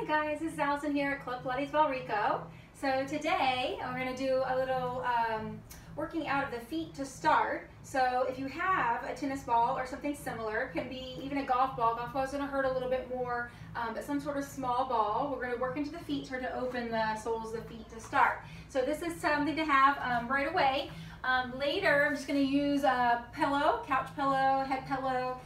Hi guys, this is Allison here at Club Pilates Valrico. So today we're going to do a little working out of the feet to start. So if you have a tennis ball or something similar, it can be even a golf ball. Golf ball is going to hurt a little bit more, but some sort of small ball. We're going to work into the feet, start to open the soles of the feet to start. So this is something to have right away. Later I'm just going to use a pillow, couch pillow, head pillow,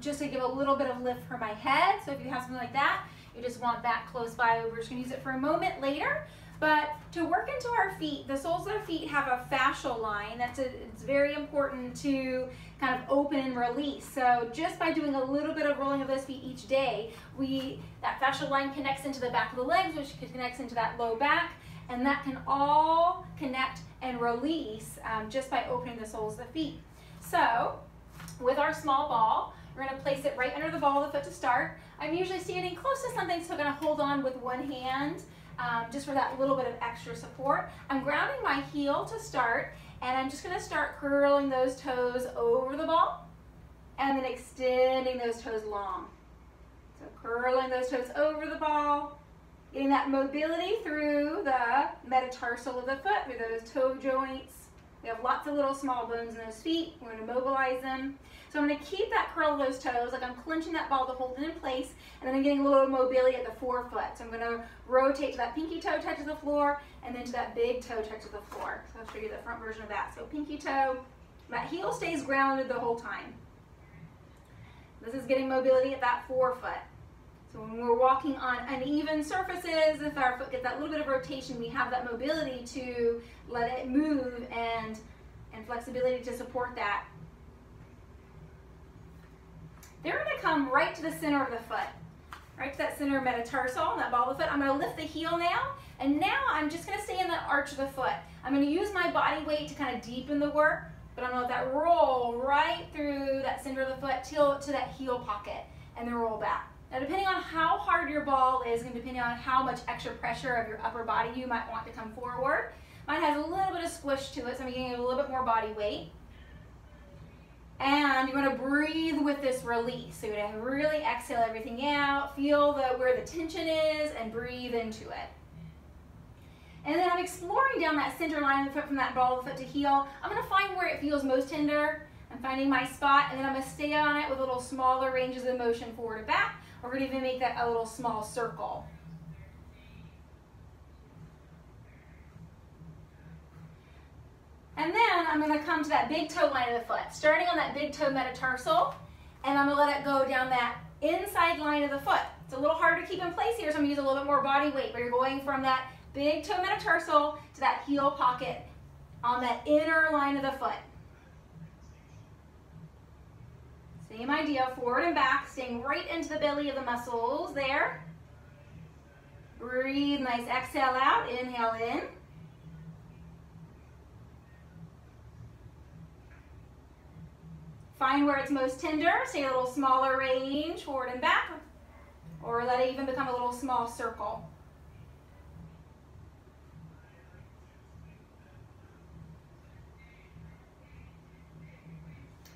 just to give a little bit of lift for my head. So if you have something like that, you just want that close by. We're just going to use it for a moment later. But to work into our feet, the soles of our feet have a fascial line. It's very important to kind of open and release. So just by doing a little bit of rolling of those feet each day, that fascial line connects into the back of the legs, which connects into that low back, and that can all connect and release just by opening the soles of the feet. So with our small ball, we're going to place it right under the ball of the foot to start. I'm usually standing close to something, so I'm going to hold on with one hand just for that little bit of extra support. I'm grounding my heel to start, and I'm just going to start curling those toes over the ball and then extending those toes long. So curling those toes over the ball, getting that mobility through the metatarsal of the foot, through those toe joints. We have lots of little small bones in those feet. We're going to mobilize them. So I'm going to keep that curl of those toes, like I'm clenching that ball to hold it in place, and then I'm getting a little mobility at the forefoot. So I'm going to rotate to that pinky toe touches the floor, and then to that big toe touches the floor. So I'll show you the front version of that. So pinky toe, that heel stays grounded the whole time. This is getting mobility at that forefoot. So when we're walking on uneven surfaces, if our foot gets that little bit of rotation, we have that mobility to let it move and flexibility to support that. They're going to come right to the center of the foot, right to that center metatarsal, that ball of the foot. I'm going to lift the heel now, and now I'm just going to stay in the arch of the foot. I'm going to use my body weight to kind of deepen the work, but I'm going to let that roll right through that center of the foot to that heel pocket, and then roll back. Now, depending on how hard your ball is and depending on how much extra pressure of your upper body you might want to come forward, mine has a little bit of squish to it, so I'm getting a little bit more body weight. And you want to breathe with this release. So you're going to really exhale everything out, feel where the tension is, and breathe into it. And then I'm exploring down that center line of the foot from that ball of the foot to heel. I'm going to find where it feels most tender. I'm finding my spot, and then I'm going to stay on it with little smaller ranges of motion forward and back. We're going to even make that a little small circle. And then I'm going to come to that big toe line of the foot, starting on that big toe metatarsal, and I'm going to let it go down that inside line of the foot. It's a little hard to keep in place here, so I'm going to use a little bit more body weight, but you're going from that big toe metatarsal to that heel pocket on that inner line of the foot. Same idea, forward and back, staying right into the belly of the muscles there. Breathe, nice exhale out, inhale in. Find where it's most tender, stay a little smaller range, forward and back, or let it even become a little small circle.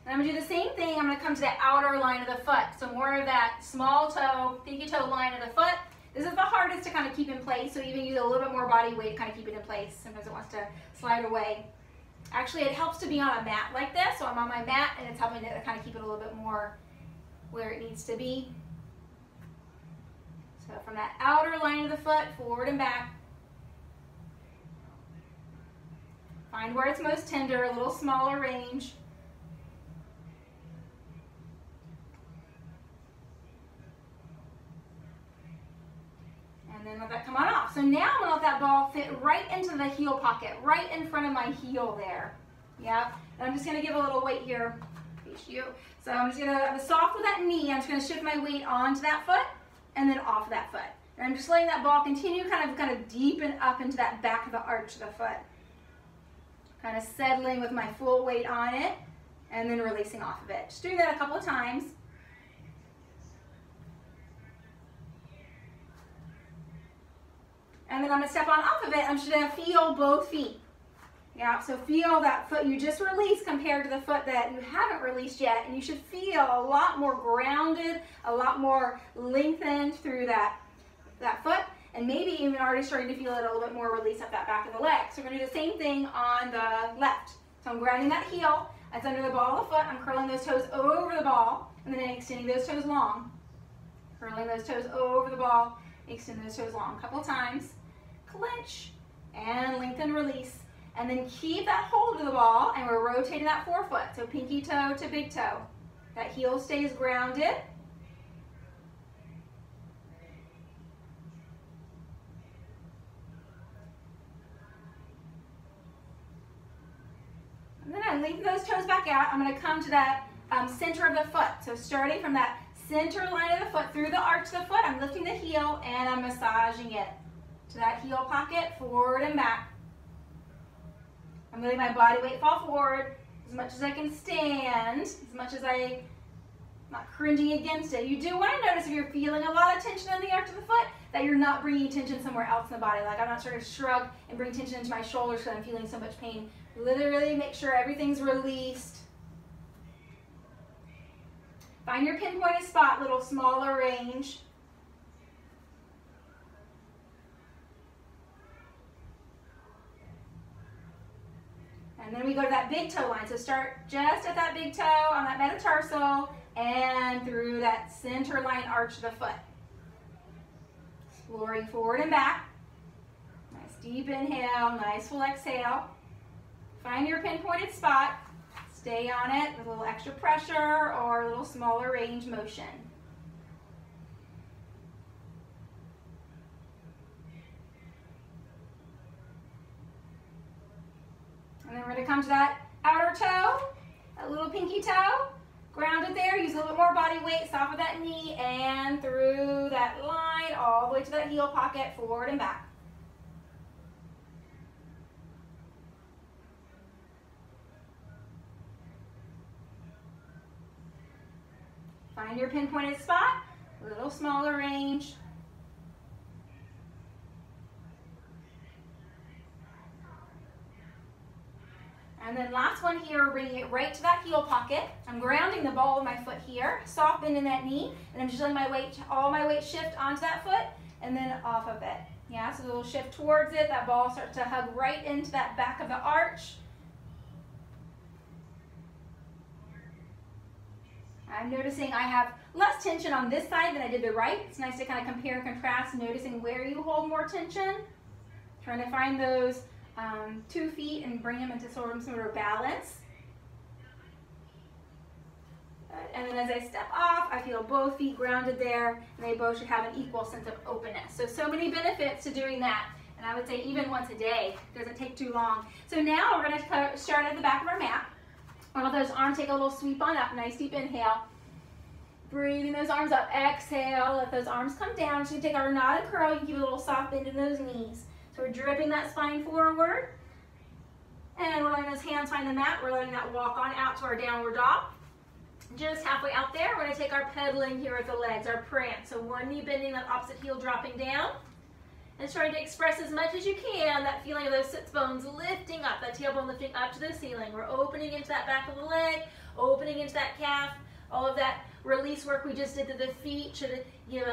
And I'm going to do the same thing. I'm going to come to the outer line of the foot. So more of that small toe, pinky toe line of the foot. This is the hardest to kind of keep in place, so even use a little bit more body weight to kind of keep it in place. Sometimes it wants to slide away. Actually, it helps to be on a mat like this. So I'm on my mat, and it's helping to kind of keep it a little bit more where it needs to be. So from that outer line of the foot, forward and back. Find where it's most tender, a little smaller range. And then let that come on off. So now I'm going to let that ball fit right into the heel pocket, right in front of my heel there. Yep. And I'm just going to give a little weight here. Face you. So I'm just going to, I'm soft with that knee. I'm just going to shift my weight onto that foot and then off that foot. And I'm just letting that ball continue kind of deepen up into that back of the arch of the foot. Kind of settling with my full weight on it and then releasing off of it. Just doing that a couple of times. And then I'm going to step on off of it. I'm just going to feel both feet. Yeah, so feel that foot you just released compared to the foot that you haven't released yet. And you should feel a lot more grounded, a lot more lengthened through that that foot, and maybe even already starting to feel it a little bit more release up that back of the leg. So we're going to do the same thing on the left. So I'm grounding that heel. It's under the ball of the foot. I'm curling those toes over the ball, and then extending those toes long. Curling those toes over the ball, extend those toes long. A couple times. Clench and lengthen, release. And then keep that hold of the ball, and we're rotating that forefoot. So pinky toe to big toe. That heel stays grounded. And then I lengthen those toes back out. I'm going to come to that center of the foot. So starting from that center line of the foot through the arch of the foot, I'm lifting the heel and I'm massaging it to that heel pocket, forward and back. I'm letting my body weight fall forward as much as I can stand, as much as I'm not cringing against it. You do want to notice if you're feeling a lot of tension in the arch of the foot, that you're not bringing tension somewhere else in the body. Like I'm not starting to shrug and bring tension into my shoulders because I'm feeling so much pain. Literally make sure everything's released. Find your pinpointed spot, little smaller range. And then we go to that big toe line. So start just at that big toe on that metatarsal and through that center line arch of the foot. Exploring forward and back. Nice deep inhale, nice full exhale. Find your pinpointed spot. Stay on it with a little extra pressure or a little smaller range motion. And then we're going to come to that outer toe, that little pinky toe. Ground it there. Use a little bit more body weight. Soften that knee and through that line all the way to that heel pocket, forward and back. Find your pinpointed spot, a little smaller range. And then last one here, we're bringing it right to that heel pocket. I'm grounding the ball of my foot here, soft bend in that knee, and I'm just letting my weight, all my weight shift onto that foot and then off of it. Yeah, so a little shift towards it, that ball starts to hug right into that back of the arch. I'm noticing I have less tension on this side than I did the right. It's nice to kind of compare and contrast, noticing where you hold more tension. Trying to find those 2 feet and bring them into sort of balance. And then as I step off, I feel both feet grounded there, and they both should have an equal sense of openness. So many benefits to doing that. And I would say even once a day, doesn't take too long. So now we're going to start at the back of our mat. I'll let those arms take a little sweep on up. Nice deep inhale. Breathing those arms up. Exhale. Let those arms come down. So you take our knot and curl. You can keep a little soft bend in those knees. So we're dripping that spine forward. And we're letting those hands find the mat. We're letting that walk on out to our downward dog. Just halfway out there, we're going to take our pedaling here with the legs, our prance. So one knee bending, that opposite heel dropping down. And trying to express as much as you can that feeling of those sits bones lifting up, that tailbone lifting up to the ceiling. We're opening into that back of the leg, opening into that calf. All of that release work we just did to the feet should give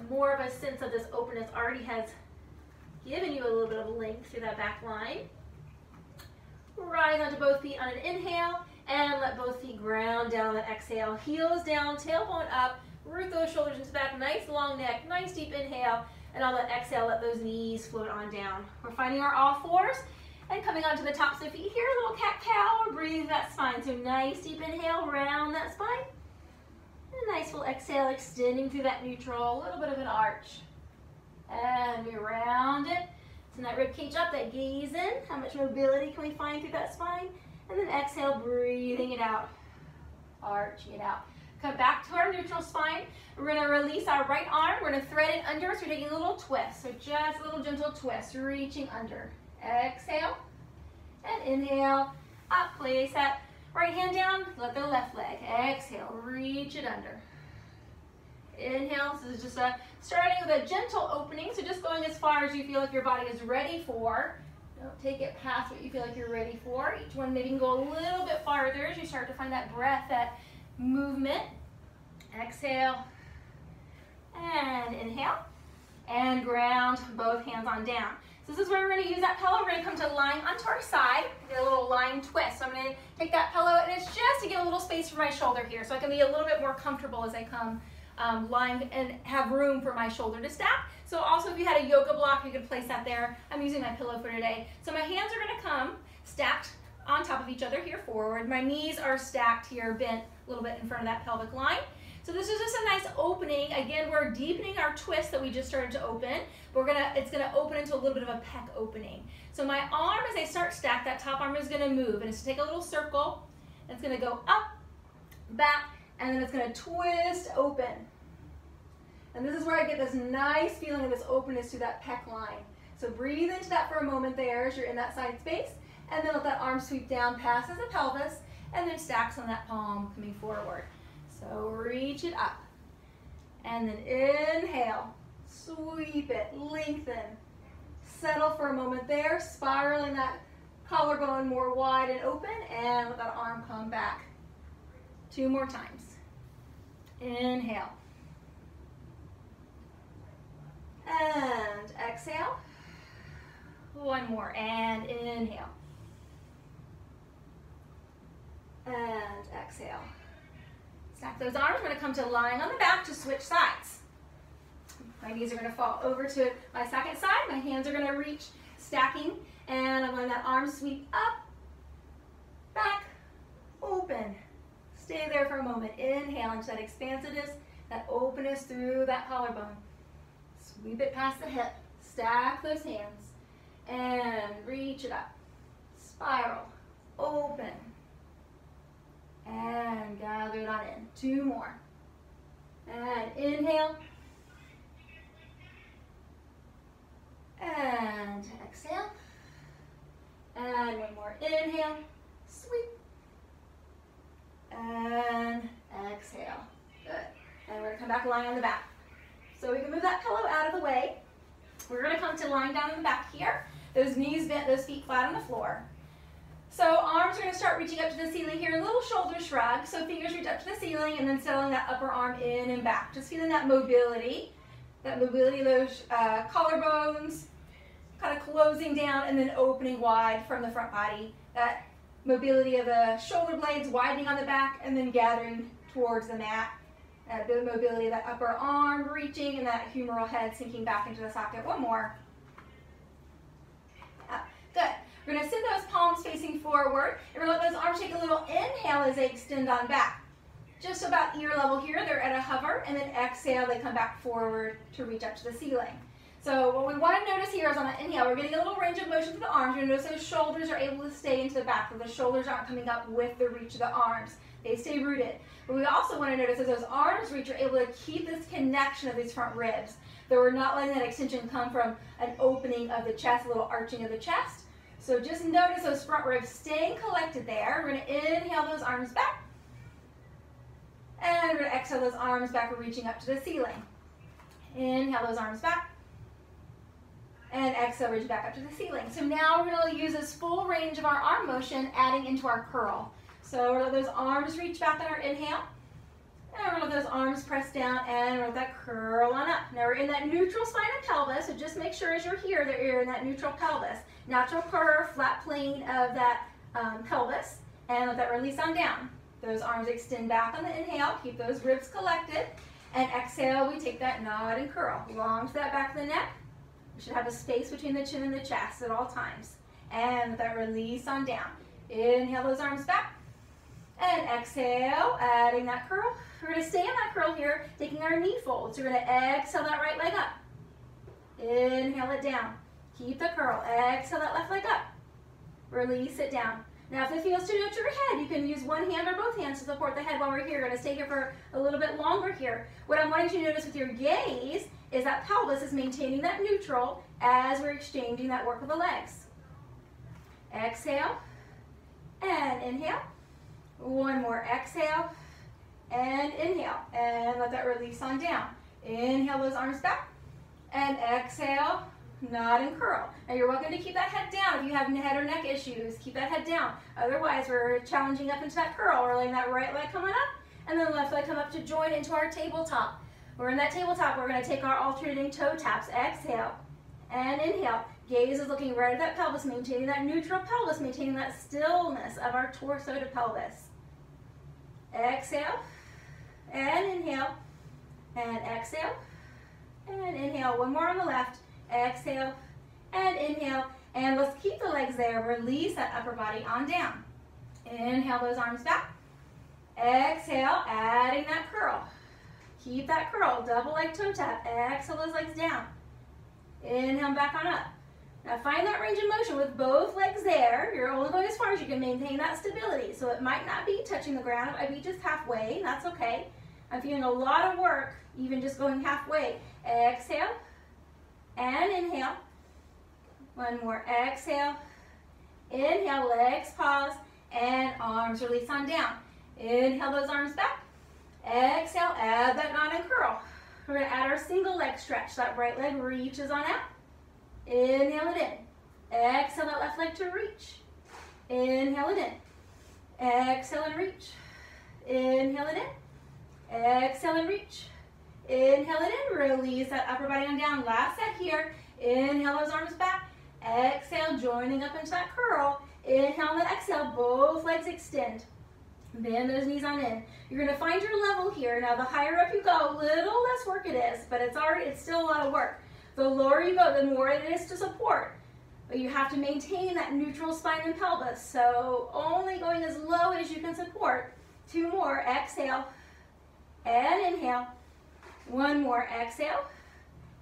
more of a sense of this openness. Already has given you a little bit of length through that back line. Rise onto both feet on an inhale and let both feet ground down on that exhale. Heels down, tailbone up, root those shoulders into the back, nice long neck, nice deep inhale. And on that exhale, let those knees float on down. We're finding our all fours and coming onto the tops of the feet here, a little cat-cow. We're breathing that spine. So nice deep inhale, round that spine. And a nice full exhale, extending through that neutral, a little bit of an arch. And we round it. Send that rib cage up, that gaze in. How much mobility can we find through that spine? And then exhale, breathing it out. Arching it out. Come back to our neutral spine. We're going to release our right arm. We're going to thread it under. So we're taking a little twist. So just a little gentle twist, reaching under. Exhale. And inhale. Up. Place that right hand down. Let the left leg. Exhale. Reach it under. Inhale. This is just starting with a gentle opening. So just going as far as you feel like your body is ready for. Don't take it past what you feel like you're ready for. Each one maybe can go a little bit farther as you start to find that breath, that movement. Exhale and inhale and ground both hands on down. So this is where we're going to use that pillow. We're going to come to lying onto our side, get a little lying twist. So I'm going to take that pillow, and it's just to get a little space for my shoulder here, so I can be a little bit more comfortable as I come lying and have room for my shoulder to stack. So also if you had a yoga block, you could place that there. I'm using my pillow for today. So my hands are going to come stacked on top of each other here forward. My knees are stacked here, bent a little bit in front of that pelvic line. So this is just a nice opening. Again, we're deepening our twist that we just started to open, but it's gonna open into a little bit of a pec opening. So my arm, as I start stacked, that top arm is gonna move, and it's gonna take a little circle, and it's gonna go up, back, and then it's gonna twist open. And this is where I get this nice feeling of this openness to that pec line. So breathe into that for a moment there as you're in that side space, and then let that arm sweep down, passes the pelvis, and then stacks on that palm coming forward. So reach it up, and then inhale, sweep it, lengthen, settle for a moment there, spiraling that collarbone more wide and open, and let that arm come back. 2 more times. Inhale. And exhale. 1 more, and inhale. And exhale. Stack those arms. We're going to come to lying on the back to switch sides. My knees are going to fall over to my second side. My hands are going to reach, stacking, and I'm letting that arm sweep up, back, open. Stay there for a moment. Inhale into that expansiveness, that openness through that collarbone. Sweep it past the hip. Stack those hands, and reach it up. Spiral, open. And gather it on in. 2 more. And inhale. And exhale. And 1 more. Inhale. Sweep. And exhale. Good. And we're going to come back lying on the back. So we can move that pillow out of the way. We're going to come to lying down on the back here. Those knees bent, those feet flat on the floor. So arms are going to start reaching up to the ceiling here, a little shoulder shrug. So fingers reach up to the ceiling, and then settling that upper arm in and back. Just feeling that mobility of those collarbones, kind of closing down and then opening wide from the front body. That mobility of the shoulder blades widening on the back and then gathering towards the mat. The mobility of that upper arm reaching, and that humeral head sinking back into the socket. 1 more. Good. We're going to sit those palms facing forward, and we're going to let those arms take a little inhale as they extend on back. Just about ear level here, they're at a hover, and then exhale, they come back forward to reach up to the ceiling. So what we want to notice here is on the inhale, we're getting a little range of motion for the arms. You're going to notice those shoulders are able to stay into the back, but the shoulders aren't coming up with the reach of the arms. They stay rooted. But we also want to notice as those arms reach, you're able to keep this connection of these front ribs. That we're not letting that extension come from an opening of the chest, a little arching of the chest. So just notice those front ribs staying collected there. We're going to inhale those arms back. And we're going to exhale those arms back, reaching up to the ceiling. Inhale those arms back. And exhale, reach back up to the ceiling. So now we're going to use this full range of our arm motion, adding into our curl. So we're going to let those arms reach back on our inhale. And we're going to let those arms press down, and we're going to let that curl on up. Now we're in that neutral spine and pelvis, so just make sure as you're here that you're in that neutral pelvis. Natural curve, flat plane of that pelvis, and let that release on down. Those arms extend back on the inhale, keep those ribs collected, and exhale, we take that nod and curl. Long to that back of the neck. We should have a space between the chin and the chest at all times. And let that release on down. Inhale those arms back. And exhale, adding that curl. We're going to stay in that curl here, taking our knee fold. So we're going to exhale that right leg up. Inhale it down. Keep the curl. Exhale that left leg up. Release it down. Now if it feels too near to your head, you can use one hand or both hands to support the head while we're here. We're going to stay here for a little bit longer here. What I'm wanting you to notice with your gaze is that pelvis is maintaining that neutral as we're exchanging that work of the legs. Exhale and inhale. 1 more. Exhale and inhale. And let that release on down. Inhale those arms back. And exhale, nod and curl. Now you're welcome to keep that head down if you have head or neck issues. Keep that head down. Otherwise, we're challenging up into that curl. We're letting that right leg come on up, and then left leg come up to join into our tabletop. We're in that tabletop. We're going to take our alternating toe taps. Exhale and inhale. Gaze is looking right at that pelvis, maintaining that neutral pelvis, maintaining that stillness of our torso to pelvis. Exhale and inhale and exhale and inhale. One more on the left. Exhale and inhale. And let's keep the legs there. Release that upper body on down. Inhale those arms back. Exhale, adding that curl. Keep that curl. Double leg toe tap. Exhale those legs down. Inhale back on up. Now find that range of motion with both legs there. You're only going as far as you can maintain that stability. So it might not be touching the ground. It might be just halfway. That's okay. I'm feeling a lot of work even just going halfway. Exhale and inhale. One more. Exhale. Inhale. Legs pause and arms release on down. Inhale those arms back. Exhale. Add that knot and curl. We're going to add our single leg stretch. That right leg reaches on out. Inhale it in. Exhale that left leg to reach. Inhale it in. Exhale and reach. Inhale it in. Exhale and reach. Inhale it in. Release that upper body on down. Last set here. Inhale those arms back. Exhale, joining up into that curl. Inhale and exhale. Both legs extend. Bend those knees on in. You're going to find your level here. Now the higher up you go, a little less work it is, but it's still a lot of work. The lower you go, the more it is to support. But you have to maintain that neutral spine and pelvis. So only going as low as you can support. Two more. Exhale and inhale. One more. Exhale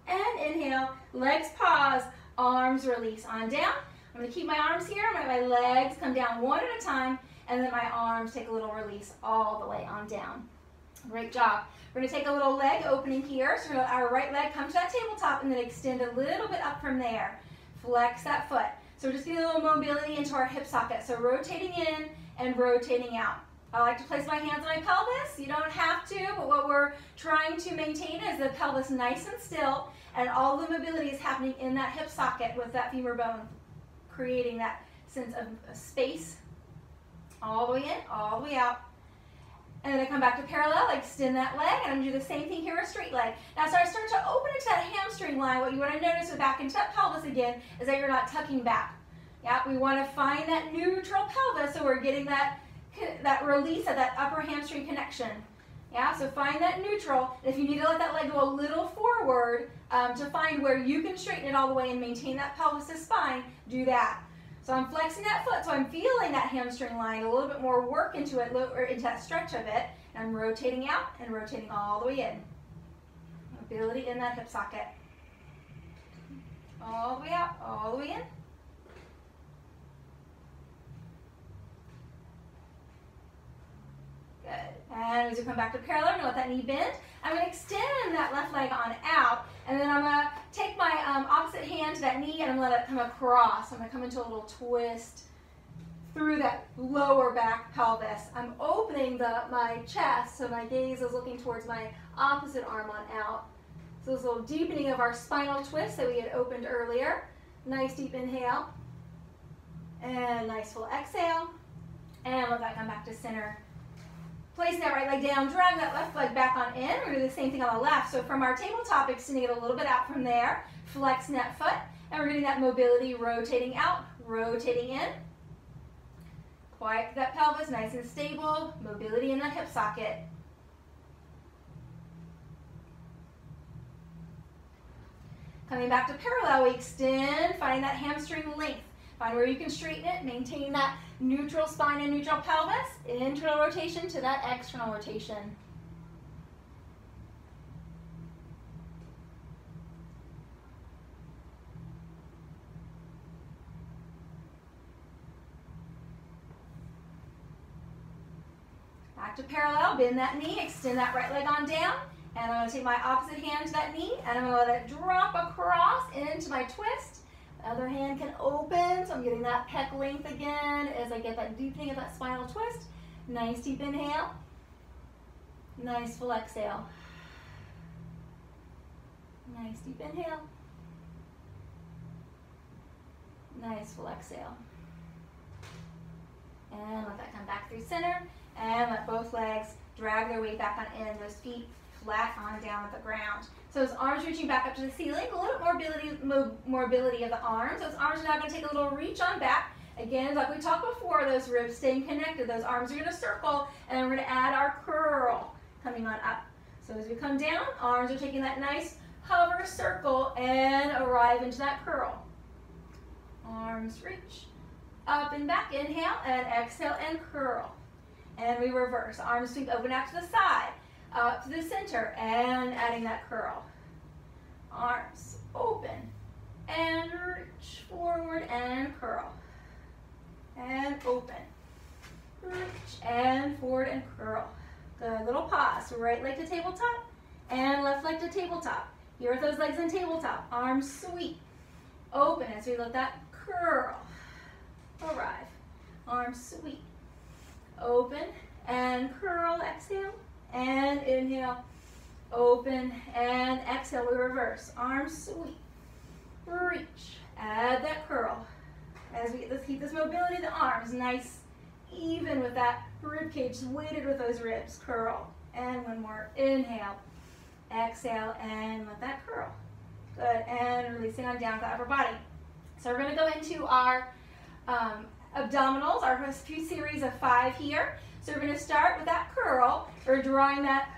and inhale. Legs pause. Arms release on down. I'm going to keep my arms here. I'm going to let my legs come down one at a time. And then my arms take a little release all the way on down. Great job. We're going to take a little leg opening here. So we're going to let our right leg come to that tabletop and then extend a little bit up from there. Flex that foot. So we're just getting a little mobility into our hip socket. So rotating in and rotating out. I like to place my hands on my pelvis. You don't have to, but what we're trying to maintain is the pelvis nice and still and all the mobility is happening in that hip socket with that femur bone, creating that sense of space. All the way in, all the way out. And then I come back to parallel, extend that leg, and I'm going to do the same thing here with straight leg. Now, so I start to open into that hamstring line. What you want to notice with back into that pelvis again is that you're not tucking back. Yeah, we want to find that neutral pelvis so we're getting that release of that upper hamstring connection. Yeah, so find that neutral. And if you need to let that leg go a little forward to find where you can straighten it all the way and maintain that pelvis to spine, do that. So I'm flexing that foot, so I'm feeling that hamstring line, a little bit more work into it, or into that stretch of it. And I'm rotating out and rotating all the way in. Mobility in that hip socket. All the way out, all the way in. Good. And as we come back to parallel, I'm going to let that knee bend. I'm going to extend that left leg on out, and then I'm going to take my opposite hand to that knee, and I'm going to let it come across. I'm going to come into a little twist through that lower back pelvis. I'm opening my chest, so my gaze is looking towards my opposite arm on out. So this little deepening of our spinal twist that we had opened earlier. Nice deep inhale, and nice full exhale, and let that come back to center. Placing that right leg down, drag that left leg back on in. We're going to do the same thing on the left. So from our tabletop, extending it a little bit out from there, flexing that foot, and we're getting that mobility rotating out, rotating in. Quiet that pelvis, nice and stable, mobility in that hip socket. Coming back to parallel, we extend, finding that hamstring length. Find where you can straighten it, maintain that neutral spine and neutral pelvis, internal rotation to that external rotation. Back to parallel, bend that knee, extend that right leg on down, and I'm going to take my opposite hand to that knee, and I'm going to let it drop across into my twist. The other hand can open, so I'm getting that pec length again as I get that deepening of that spinal twist. Nice deep inhale. Nice full exhale. Nice deep inhale. Nice full exhale. And let that come back through center. And let both legs drag their weight back on in. Those feet flat on down at the ground. So his arms reaching back up to the ceiling, a little mobility of the arms. Those arms are now going to take a little reach on back. Again, like we talked before, those ribs staying connected. Those arms are going to circle, and then we're going to add our curl coming on up. So as we come down, arms are taking that nice hover circle and arrive into that curl. Arms reach up and back. Inhale and exhale and curl. And we reverse. Arms sweep open out to the side, up to the center, and adding that curl. Arms open and reach forward and curl. And open. Reach and forward and curl. Good. Little pause. Right leg to tabletop and left leg to tabletop. Here with those legs in tabletop. Arms sweep. Open as we let that curl arrive. Arms sweep. Open and curl. Exhale and inhale. Open and exhale. We reverse. Arms sweep. Reach. Add that curl. As we keep this mobility of the arms nice, even with that rib cage weighted with those ribs. Curl. And one more. Inhale. Exhale and let that curl. Good. And releasing on down to the upper body. So we're going to go into our abdominals, our few series of 5 here. So we're going to start with that curl. We're drawing that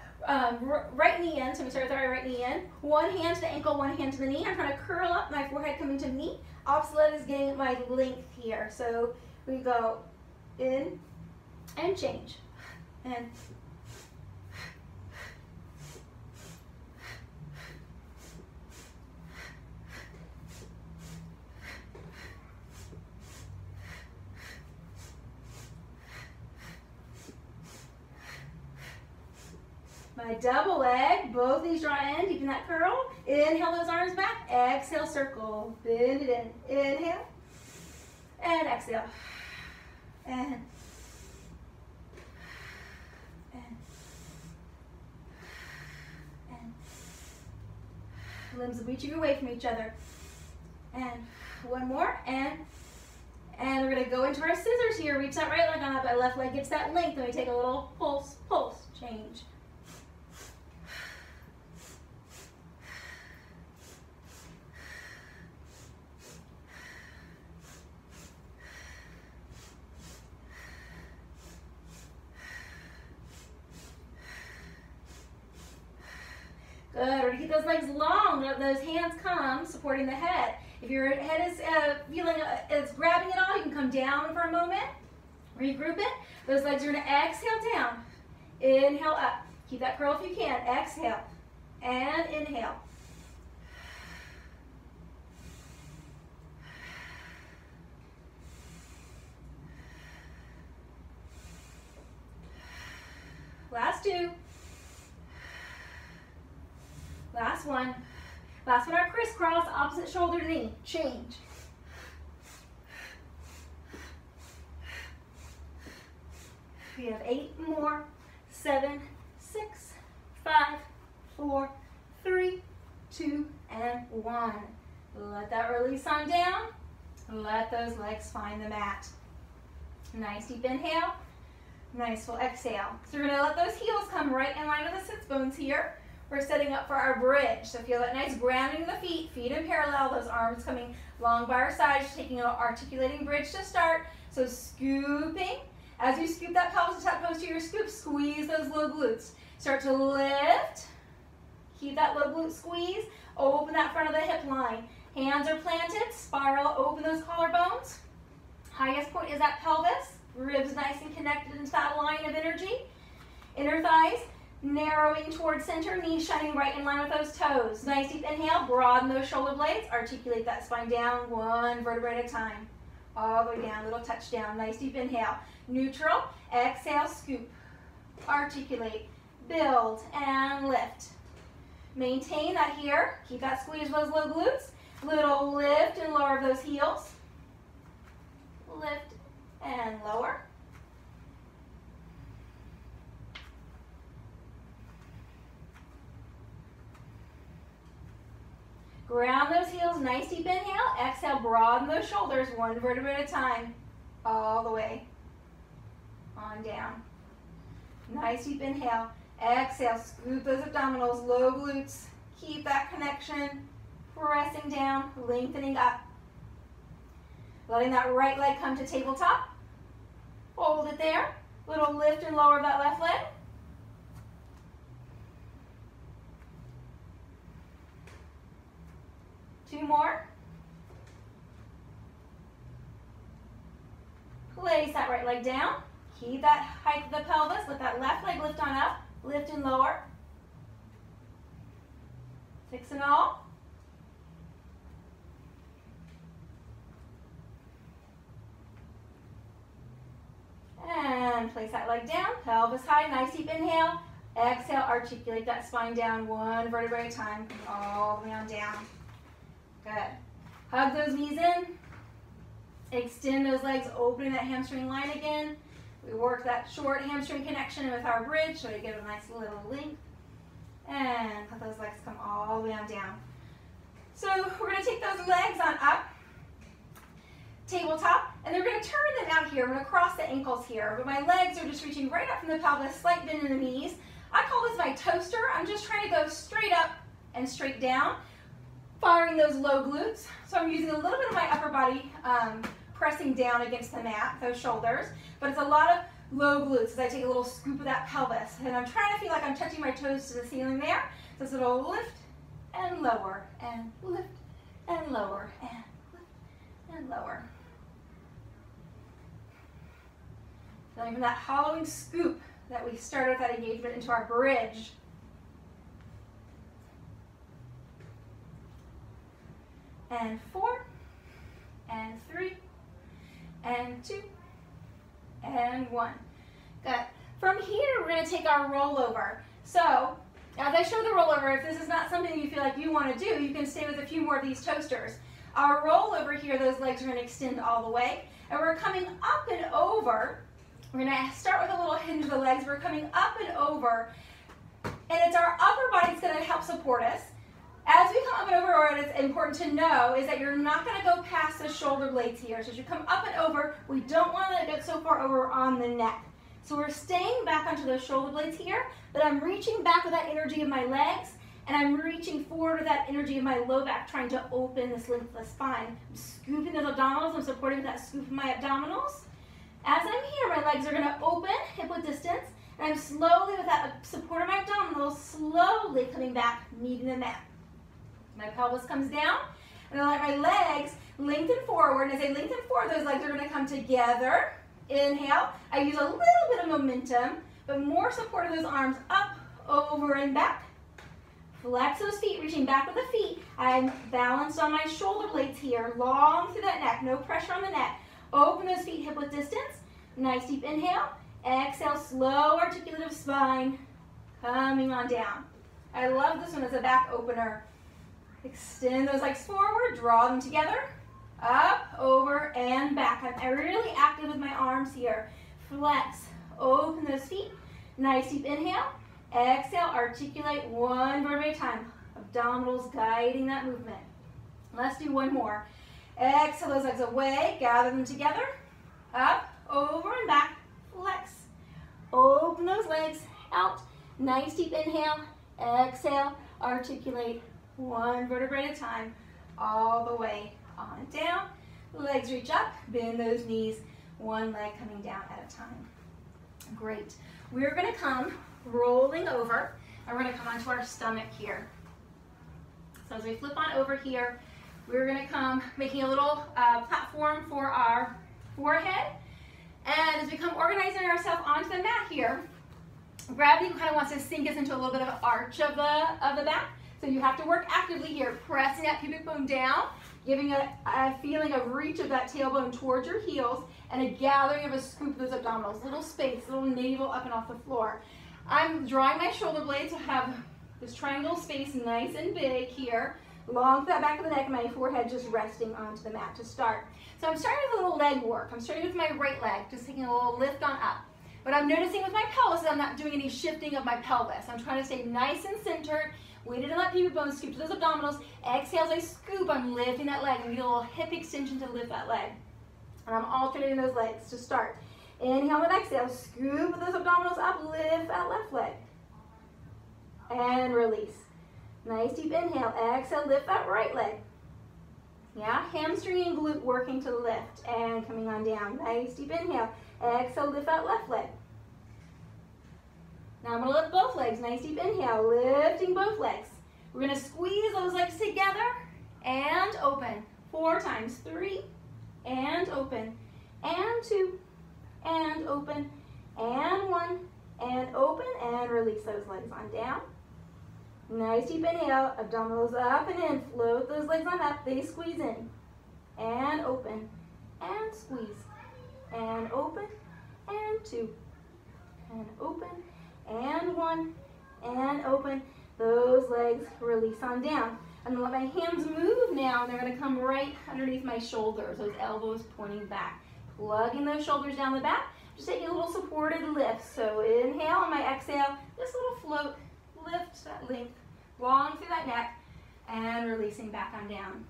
right knee in. So we start with our right knee in. One hand to the ankle, one hand to the knee. I'm trying to curl up, my forehead coming to the knee. Opposite leg is getting my length here. So we go in and change. And my double leg, both knees draw in, deepen that curl. Inhale those arms back. Exhale, circle. Bend it in. Inhale. And exhale. And limbs reaching away from each other. And one more. And we're going to go into our scissors here. Reach that right leg on up. My left leg gets that length. And we take a little pulse, change. Good. We're going to keep those legs long. Let those hands come supporting the head. If your head is feeling it's grabbing it all, you can come down for a moment. Regroup it. Those legs are going to exhale down. Inhale up. Keep that curl if you can. Exhale. And inhale. Last 2. Last one. Last one, our crisscross, opposite shoulder to knee. Change. We have 8 more. 7, 6, 5, 4, 3, 2, and 1. Let that release on down. Let those legs find the mat. Nice deep inhale. Nice full exhale. So we're going to let those heels come right in line with the sits bones here. We're setting up for our bridge. So feel that nice grounding of the feet in parallel, those arms coming long by our sides, taking an articulating bridge to start. So scooping. As you scoop that pelvis to that posterior scoop, squeeze those low glutes. Start to lift. Keep that low glute squeeze. Open that front of the hip line. Hands are planted. Spiral, open those collarbones. Highest point is that pelvis. Ribs nice and connected into that line of energy. Inner thighs narrowing towards center, knees shining right in line with those toes. Nice deep inhale, broaden those shoulder blades, articulate that spine down one vertebrae at a time. All the way down, little touch down. Nice deep inhale. Neutral, exhale, scoop. Articulate, build, and lift. Maintain that here. Keep that squeeze of those low glutes. Little lift and lower of those heels. Lift and lower. Ground those heels, nice deep inhale. Exhale, broaden those shoulders, one vertebrae at a time, all the way on down. Nice deep inhale. Exhale, scoop those abdominals, low glutes. Keep that connection. Pressing down, lengthening up. Letting that right leg come to tabletop. Hold it there. Little lift and lower of that left leg. Two more. Place that right leg down. Keep that height of the pelvis. Let that left leg lift on up. Lift and lower. 6 in all. And place that leg down. Pelvis high. Nice deep inhale. Exhale. Articulate that spine down one vertebrae at a time. All the way on down. Good. Hug those knees in. Extend those legs, opening that hamstring line again. We work that short hamstring connection with our bridge so we get a nice little length. And let those legs come all the way on down. So we're going to take those legs on up, tabletop, and they're going to turn them out here. I'm going to cross the ankles here, but my legs are just reaching right up from the pelvis, slight bend in the knees. I call this my toaster. I'm just trying to go straight up and straight down, firing those low glutes. So I'm using a little bit of my upper body pressing down against the mat, those shoulders, but it's a lot of low glutes as I take a little scoop of that pelvis. And I'm trying to feel like I'm touching my toes to the ceiling there. So it's a little lift and lower, and lift and lower, and lift and lower. Feeling from that hollowing scoop that we started with that engagement into our bridge. And 4, and 3, and 2, and 1. Good. From here, we're going to take our rollover. So, as I show the rollover, if this is not something you feel like you want to do, you can stay with a few more of these toasters. Our rollover here, those legs are going to extend all the way. And we're coming up and over. We're going to start with a little hinge of the legs. We're coming up and over. And it's our upper body that's going to help support us. As we come up and over, what is important to know is that you're not going to go past the shoulder blades here. So as you come up and over, we don't want to get so far over on the neck. So we're staying back onto those shoulder blades here, but I'm reaching back with that energy of my legs, and I'm reaching forward with that energy of my low back, trying to open this lengthless spine. I'm scooping those abdominals. I'm supporting with that scoop of my abdominals. As I'm here, my legs are going to open, hip width distance, and I'm slowly, with that support of my abdominals, slowly coming back, meeting the mat. My pelvis comes down, and I let my legs lengthen forward. And as I lengthen forward, those legs are going to come together. Inhale. I use a little bit of momentum, but more support of those arms up, over, and back. Flex those feet, reaching back with the feet. I'm balanced on my shoulder blades here, long through that neck, no pressure on the neck. Open those feet hip width distance. Nice deep inhale. Exhale, slow articulative spine, coming on down. I love this one as a back opener. Extend those legs forward, draw them together, up, over, and back. I'm really active with my arms here. Flex, open those feet. Nice deep inhale. Exhale, articulate one vertebrae at a time. Abdominals guiding that movement. Let's do one more. Exhale those legs away, gather them together, up, over, and back. Flex. Open those legs out. Nice deep inhale. Exhale, articulate one vertebrae at a time, all the way on down. Legs reach up, bend those knees, one leg coming down at a time. Great. We're going to come rolling over, and we're going to come onto our stomach here. So as we flip on over here, we're going to come making a little platform for our forehead. And as we come organizing ourselves onto the mat here, gravity kind of wants to sink us into a little bit of an arch of the back. So you have to work actively here, pressing that pubic bone down, giving a feeling of reach of that tailbone towards your heels, and a gathering of a scoop of those abdominals, little space, little navel up and off the floor. I'm drawing my shoulder blades to have this triangle space nice and big here, long to that back of the neck, and my forehead just resting onto the mat to start. So I'm starting with a little leg work. I'm starting with my right leg, just taking a little lift on up. But I'm noticing with my pelvis that I'm not doing any shifting of my pelvis. I'm trying to stay nice and centered, weighted on that pubic bone, scoop to those abdominals. Exhale as I scoop, I'm lifting that leg, and get a little hip extension to lift that leg. And I'm alternating those legs to start. Inhale and exhale, scoop those abdominals up, lift that left leg. and release. Nice deep inhale. Exhale, lift that right leg. Yeah, hamstring and glute working to lift and coming on down. Nice deep inhale. Exhale, lift that left leg. Now I'm going to lift both legs. Nice deep inhale, lifting both legs. We're going to squeeze those legs together and open. 4 times. 3 and open. And 2 and open. And 1 and open and release those legs on down. Nice deep inhale, abdominals up and in. Float those legs on up. They squeeze in. And open. And squeeze. And open. And 2. And open. And 1. And open. Those legs release on down. I'm going to let my hands move now. And they're going to come right underneath my shoulders. Those elbows pointing back. Plugging those shoulders down the back. Just taking a little supported lift. So inhale on my exhale. This little float. Lift that length. Long through that neck, and releasing back on down.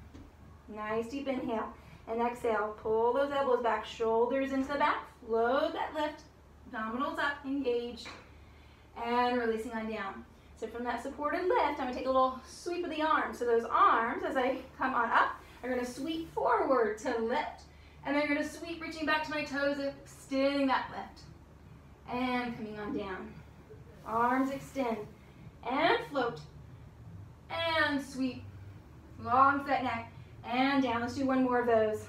Nice deep inhale, and exhale. Pull those elbows back, shoulders into the back, float that lift, abdominals up, engaged, and releasing on down. So from that supported lift, I'm going to take a little sweep of the arms. So those arms, as I come on up, are going to sweep forward to lift, and then you're going to sweep reaching back to my toes, extending that lift, and coming on down. Arms extend, and float. And sweep, long through that neck, and down. Let's do one more of those.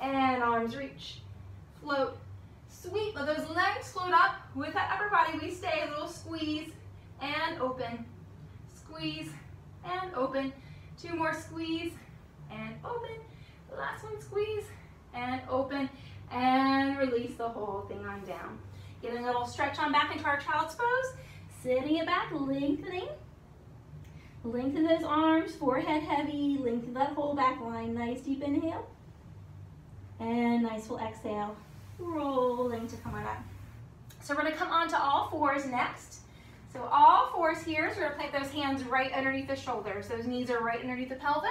And arms reach, float, sweep. Let those legs float up. With that upper body, we stay. A little squeeze, and open. Squeeze, and open. 2 more squeeze, and open. The last one, squeeze, and open. And release the whole thing on down. Getting a little stretch on back into our child's pose. Sitting it back, lengthening. Lengthen those arms, forehead heavy, lengthen that whole back line. Nice deep inhale. And nice full exhale. Rolling to come on up. So we're going to come on to all fours next. So all fours here, so we're going to plant those hands right underneath the shoulders. Those knees are right underneath the pelvis.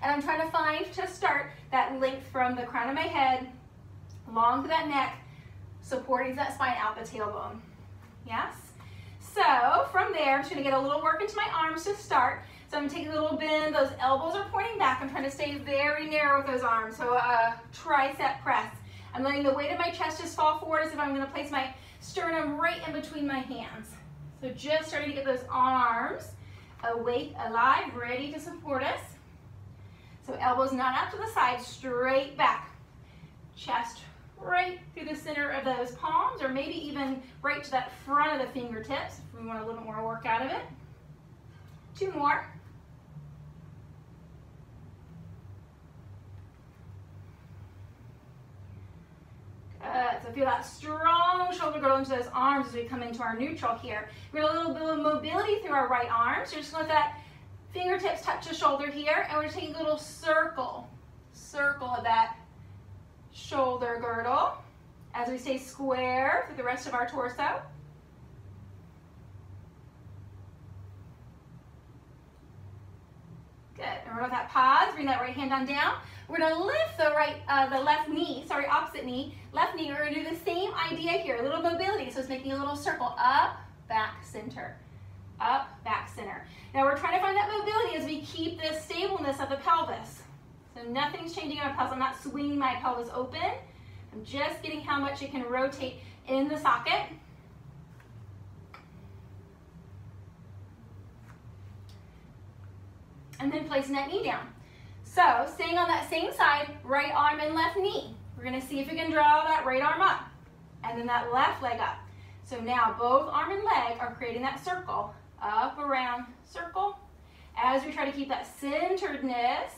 And I'm trying to find, to start, that length from the crown of my head, long to that neck, supporting that spine out the tailbone. Yes? So from there, I'm just going to get a little work into my arms to start. So I'm going to take a little bend. Those elbows are pointing back. I'm trying to stay very narrow with those arms. So a tricep press. I'm letting the weight of my chest just fall forward as if I'm going to place my sternum right in between my hands. So just starting to get those arms awake, alive, ready to support us. So elbows not out to the side, straight back. Chest right through the center of those palms, or maybe even right to that front of the fingertips if we want a little bit more work out of it. 2 more. Good. So feel that strong shoulder girdle into those arms as we come into our neutral here. We have a little bit of mobility through our right arm. So just let that fingertips touch the shoulder here, and we're taking a little circle of that shoulder girdle as we stay square through the rest of our torso. Good. And with that pause, bring that right hand on down. We're going to lift the left knee, opposite knee, left knee. We're going to do the same idea here, a little mobility. So it's making a little circle, up, back, center, up, back, center. Now we're trying to find that mobility as we keep this stableness of the pelvis. So nothing's changing in my pelvis. I'm not swinging my pelvis open. I'm just getting how much it can rotate in the socket. And then placing that knee down. So staying on that same side, right arm and left knee. We're going to see if we can draw that right arm up and then that left leg up. So now both arm and leg are creating that circle, up, around, circle, as we try to keep that centeredness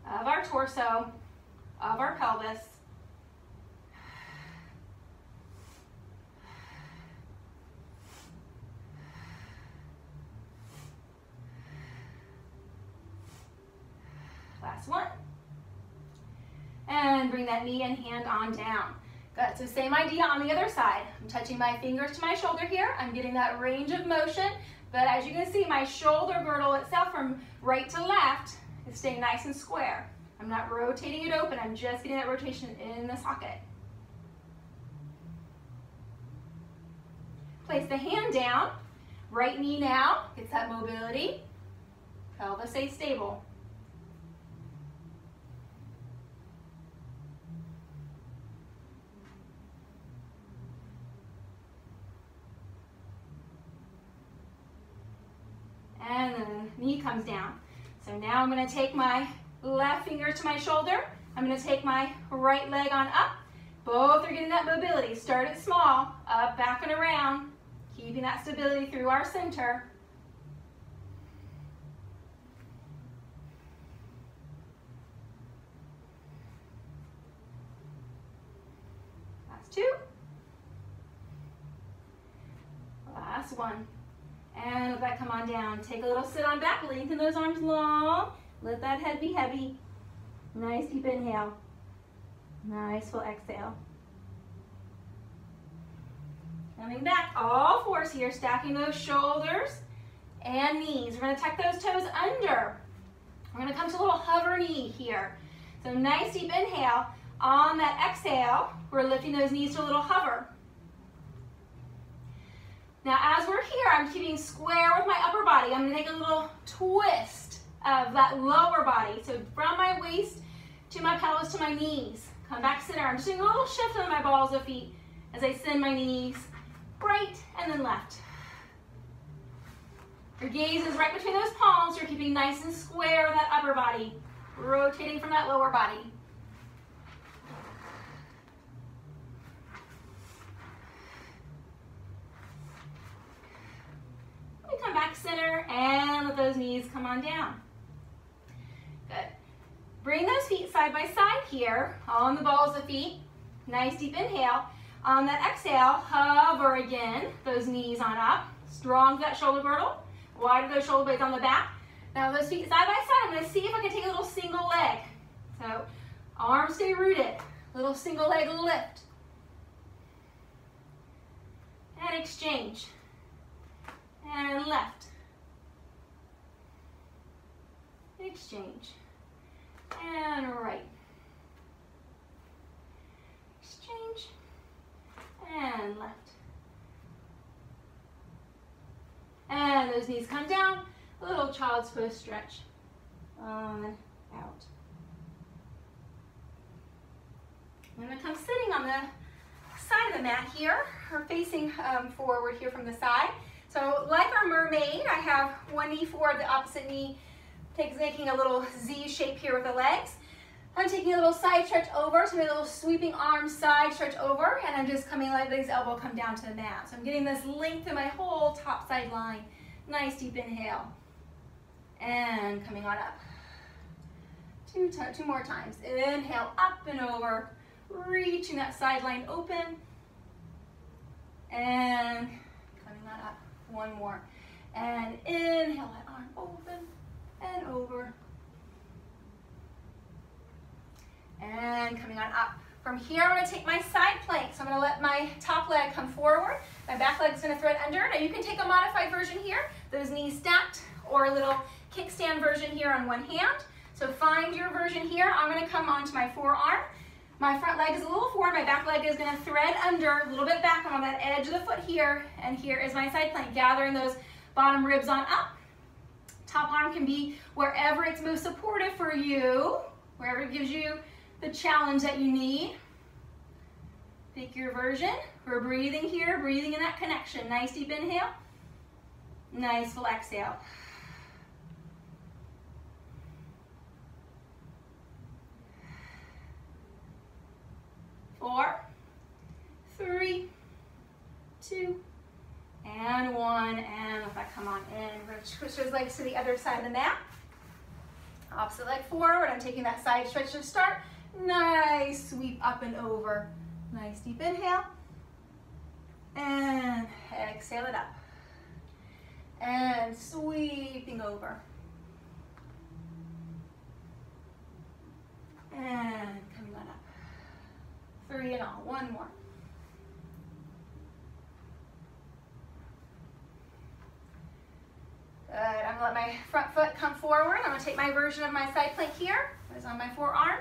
of our torso, of our pelvis. Last one. And bring that knee and hand on down. Good, so same idea on the other side. I'm touching my fingers to my shoulder here. I'm getting that range of motion, but as you can see, my shoulder girdle itself from right to left is staying nice and square. I'm not rotating it open, I'm just getting that rotation in the socket. Place the hand down, Right knee now gets that mobility. Pelvis stays stable. And then the knee comes down. So now I'm going to take my left finger to my shoulder. I'm going to take my right leg on up. Both are getting that mobility. Start it small, up, back, and around. Keeping that stability through our center. Last two. Last one. And let that come on down. Take a little sit on back. Lengthen those arms long. Let that head be heavy. Nice deep inhale. Nice full exhale. Coming back, all fours here, stacking those shoulders and knees. We're going to tuck those toes under. We're going to come to a little hover knee here. So nice deep inhale. On that exhale, we're lifting those knees to a little hover. Now as we're here, I'm keeping square with my upper body. I'm going to take a little twist of that lower body. So from my waist to my pelvis to my knees. Come back center. I'm just doing a little shift on my balls of feet as I send my knees right and then left. Your gaze is right between those palms. You're keeping nice and square with that upper body, rotating from that lower body. Let me come back center and let those knees come on down. Good. Bring those feet side by side here on the balls of feet. Nice deep inhale. On that exhale, hover again, those knees on up. Strong to that shoulder girdle. Wide of those shoulder blades on the back. Now those feet side by side, I'm going to see if I can take a little single leg. So arms stay rooted. Little single leg lift. And exchange. And left. Exchange. And right. Exchange. And left. And those knees come down. A little child's pose stretch. On, out. I'm going to come sitting on the side of the mat here, or facing forward here from the side. So like our mermaid, I have one knee forward, the opposite knee making a little Z shape here with the legs. I'm taking a little side stretch over, so a little sweeping arm side stretch over, and I'm just coming like this elbow come down to the mat. So I'm getting this length in my whole top side line. Nice deep inhale. And coming on up. Two more times. Inhale, up and over, reaching that sideline open. And coming on up. One more. And inhale, that arm open and over. And coming on up. From here, I'm going to take my side plank. So I'm going to let my top leg come forward. My back leg is going to thread under. Now you can take a modified version here, those knees stacked, or a little kickstand version here on one hand. So find your version here. I'm going to come onto my forearm. My front leg is a little forward. My back leg is going to thread under, a little bit back. I'm on that edge of the foot here. And here is my side plank, gathering those bottom ribs on up. Top arm can be wherever it's most supportive for you, wherever it gives you the challenge that you need. Pick your version. We're breathing here, breathing in that connection. Nice deep inhale. Nice full exhale. Four, three, two, and one. And let that come on in. We're going to switch those legs to the other side of the mat. Opposite leg forward. I'm taking that side stretch to start. Nice sweep up and over. Nice deep inhale. And exhale it up. And sweeping over. And coming on up. Three and all. One more. Good. I'm going to let my front foot come forward. I'm going to take my version of my side plank here. It's on my forearm.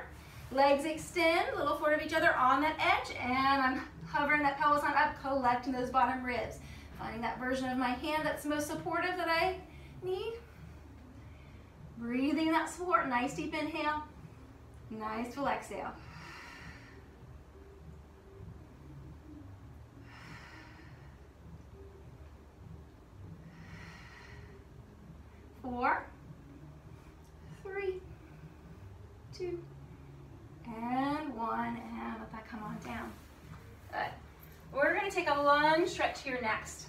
Legs extend, a little forward of each other on that edge, and I'm hovering that pelvis on up, collecting those bottom ribs. Finding that version of my hand that's most supportive that I need. Breathing that support, nice deep inhale, nice full exhale. Four, three, two, and one, and let that come on down. Good. We're going to take a lunge stretch here next.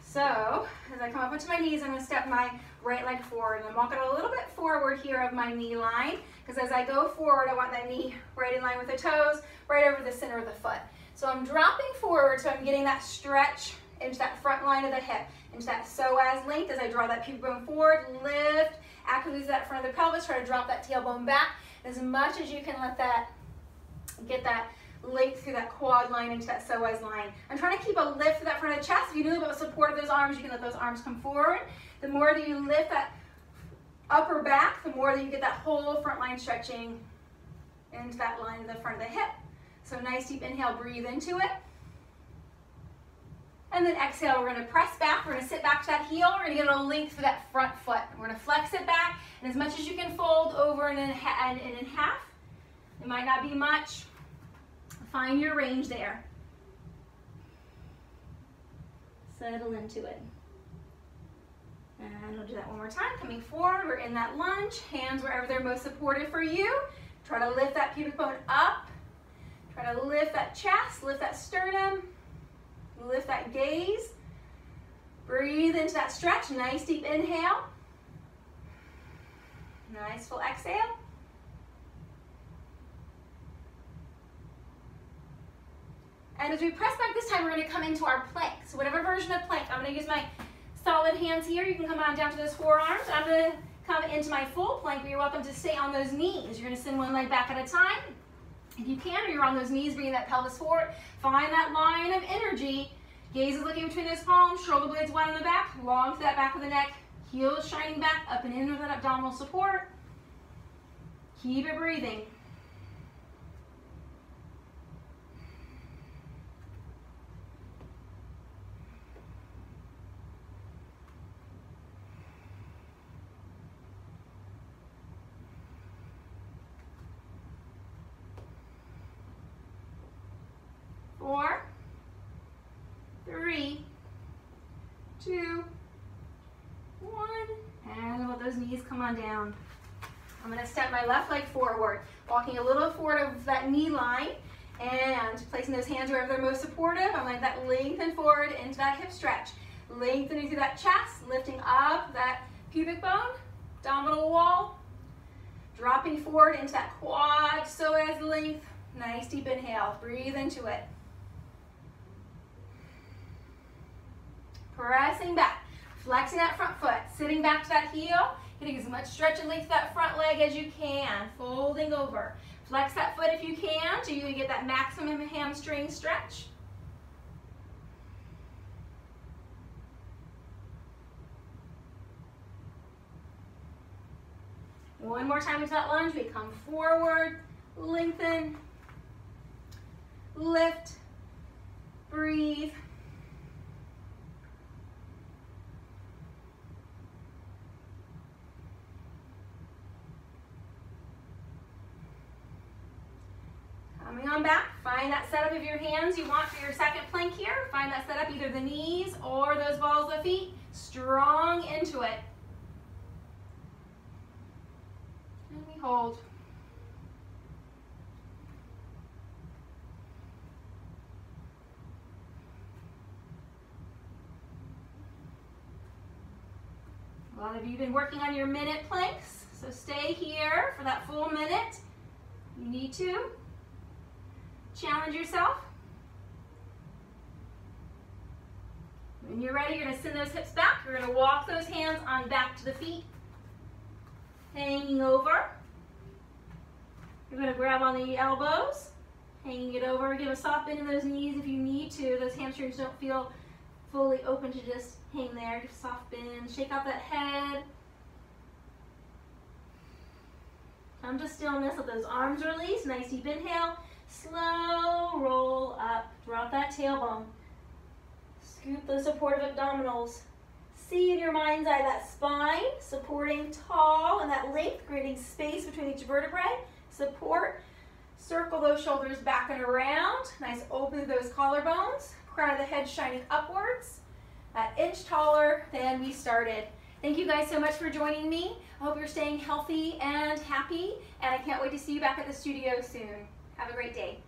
So, as I come up onto my knees, I'm going to step my right leg forward, and I'm walking a little bit forward here of my knee line, because as I go forward, I want that knee right in line with the toes, right over the center of the foot. So I'm dropping forward, so I'm getting that stretch into that front line of the hip, into that psoas length as I draw that pubic bone forward, lift, actively use that front of the pelvis, try to drop that tailbone back as much as you can. Let that, get that length through that quad line into that psoas line. I'm trying to keep a lift through that front of the chest. If you need a little bit of support of those arms, you can let those arms come forward. The more that you lift that upper back, the more that you get that whole front line stretching into that line of the front of the hip. So nice deep inhale, breathe into it. And then exhale, we're going to press back. We're going to sit back to that heel. We're going to get a length for that front foot. We're going to flex it back, and as much as you can fold over and in half. It might not be much. Find your range there. Settle into it. And we'll do that one more time. Coming forward, we're in that lunge. Hands wherever they're most supportive for you. Try to lift that pubic bone up. Try to lift that chest, lift that sternum. Lift that gaze. Breathe into that stretch. Nice deep inhale. Nice full exhale. And as we press back this time, we're going to come into our plank. So whatever version of plank, I'm going to use my solid hands here. You can come on down to those forearms. I'm going to come into my full plank, but you're welcome to stay on those knees. You're going to send one leg back at a time. If you can, or you're on those knees, bringing that pelvis forward, find that line of energy. Gaze is looking between those palms, shoulder blades wide on the back, long to that back of the neck, heels shining back, up and in with that abdominal support. Keep it breathing. Four, three, two, one, and let those knees come on down. I'm going to step my left leg forward, walking a little forward of that knee line, and placing those hands wherever they're most supportive. I'm going to let that lengthen forward into that hip stretch, lengthening through that chest, lifting up that pubic bone, abdominal wall, dropping forward into that quad psoas length. Nice deep inhale, breathe into it. Pressing back, flexing that front foot, sitting back to that heel, getting as much stretch and length to that front leg as you can, folding over. Flex that foot if you can, so you can get that maximum hamstring stretch. One more time into that lunge, we come forward, lengthen, lift, breathe. Coming on back, find that setup of your hands you want for your second plank here. Find that setup, either the knees or those balls of feet. Strong into it. And we hold. A lot of you have been working on your minute planks, so stay here for that full minute. You need to. Challenge yourself. When you're ready, you're going to send those hips back. You're going to walk those hands on back to the feet, hanging over. You're going to grab on the elbows, hanging it over. Give a soft bend in those knees if you need to. Those hamstrings don't feel fully open to just hang there. Just soft bend. Shake out that head. Come to stillness. Let those arms release. Nice deep inhale. Slow roll up. Drop that tailbone. Scoop those supportive abdominals. See in your mind's eye that spine supporting tall and that length, creating space between each vertebrae. Support. Circle those shoulders back and around. Nice open through those collarbones. Crown of the head shining upwards. An inch taller than we started. Thank you guys so much for joining me. I hope you're staying healthy and happy, and I can't wait to see you back at the studio soon. Have a great day.